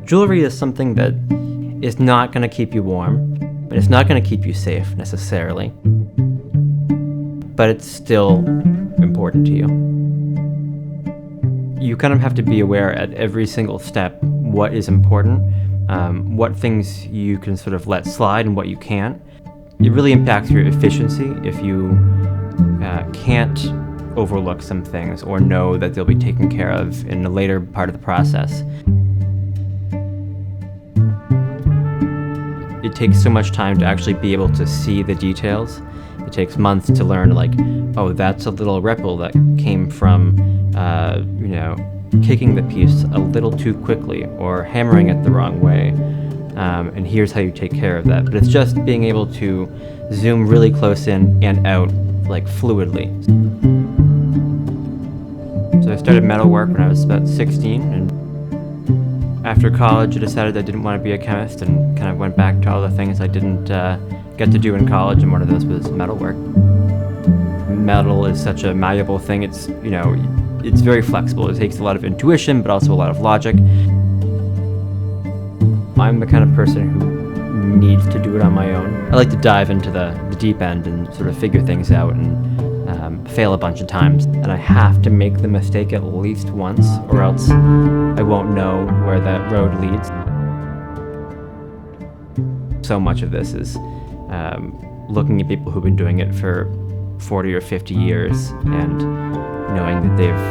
Jewelry is something that is not going to keep you warm, but it's not going to keep you safe necessarily, but it's still important to you. You kind of have to be aware at every single step what is important, what things you can sort of let slide and what you can't. It really impacts your efficiency if you can't overlook some things or know that they'll be taken care of in a later part of the process. It takes so much time to actually be able to see the details. It takes months to learn, like, oh, that's a little ripple that came from, kicking the piece a little too quickly or hammering it the wrong way. And here's how you take care of that. But it's just being able to zoom really close in and out, like fluidly. So I started metalwork when I was about 16, and after college I decided I didn't want to be a chemist and kind of went back to all the things I didn't get to do in college, and one of those was metalwork. Metal is such a malleable thing. It's very flexible. It takes a lot of intuition, but also a lot of logic. I'm the kind of person who needs to do it on my own. I like to dive into the deep end and sort of figure things out and fail a bunch of times. And I have to make the mistake at least once, or else I won't know where that road leads. So much of this is looking at people who've been doing it for 40 or 50 years and knowing that they've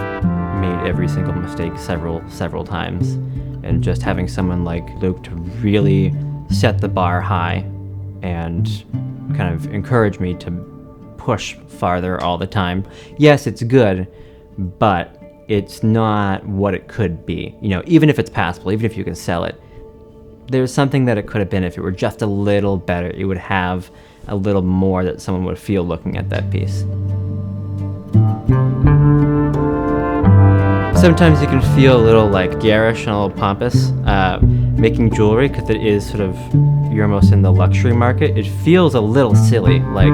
made every single mistake several times, and just having someone like Luke to really set the bar high and kind of encourage me to push farther all the time. Yes, it's good, but it's not what it could be. Even if it's passable, even if you can sell it, there's something that it could have been if it were just a little better. It would have a little more that someone would feel looking at that piece. Sometimes you can feel a little like garish and a little pompous making jewelry, because it is sort of, you're almost in the luxury market. It feels a little silly, like,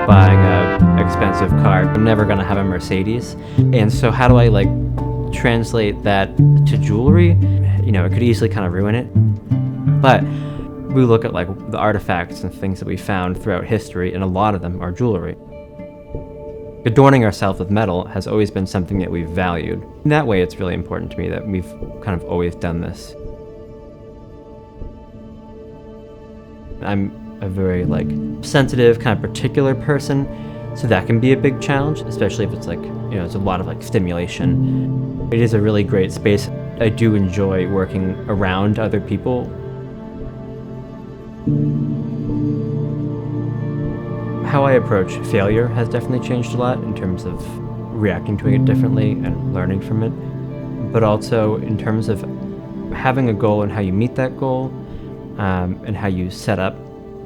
buying an expensive car. I'm never gonna have a Mercedes. And so how do I translate that to jewelry? It could easily kind of ruin it. But we look at the artifacts and things that we found throughout history, and a lot of them are jewelry. Adorning ourselves with metal has always been something that we've valued. In that way, it's really important to me that we've kind of always done this. I'm a very sensitive, kind of particular person, so that can be a big challenge, especially if it's it's a lot of stimulation. It is a really great space. I do enjoy working around other people. How I approach failure has definitely changed a lot in terms of reacting to it differently and learning from it, but also in terms of having a goal and how you meet that goal, and how you set up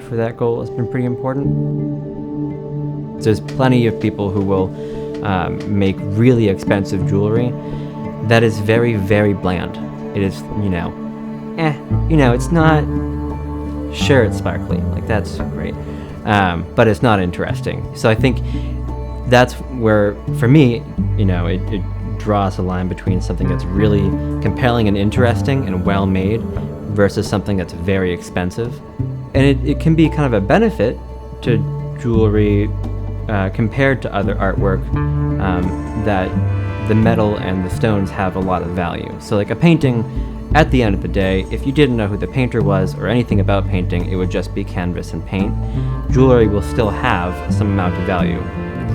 for that goal has been pretty important. There's plenty of people who will make really expensive jewelry that is very, very bland. It is, it's not, sure, it's sparkly, that's great. But it's not interesting. So I think that's where, for me, it draws a line between something that's really compelling and interesting and well-made versus something that's very expensive. And it can be kind of a benefit to jewelry compared to other artwork, that the metal and the stones have a lot of value. So a painting, at the end of the day, if you didn't know who the painter was or anything about painting, it would just be canvas and paint. Jewelry will still have some amount of value.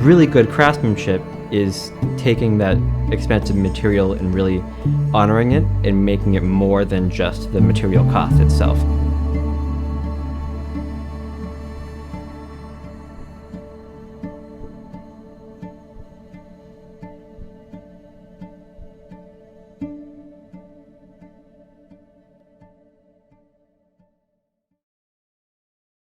Really good craftsmanship is taking that expensive material and really honoring it and making it more than just the material cost itself.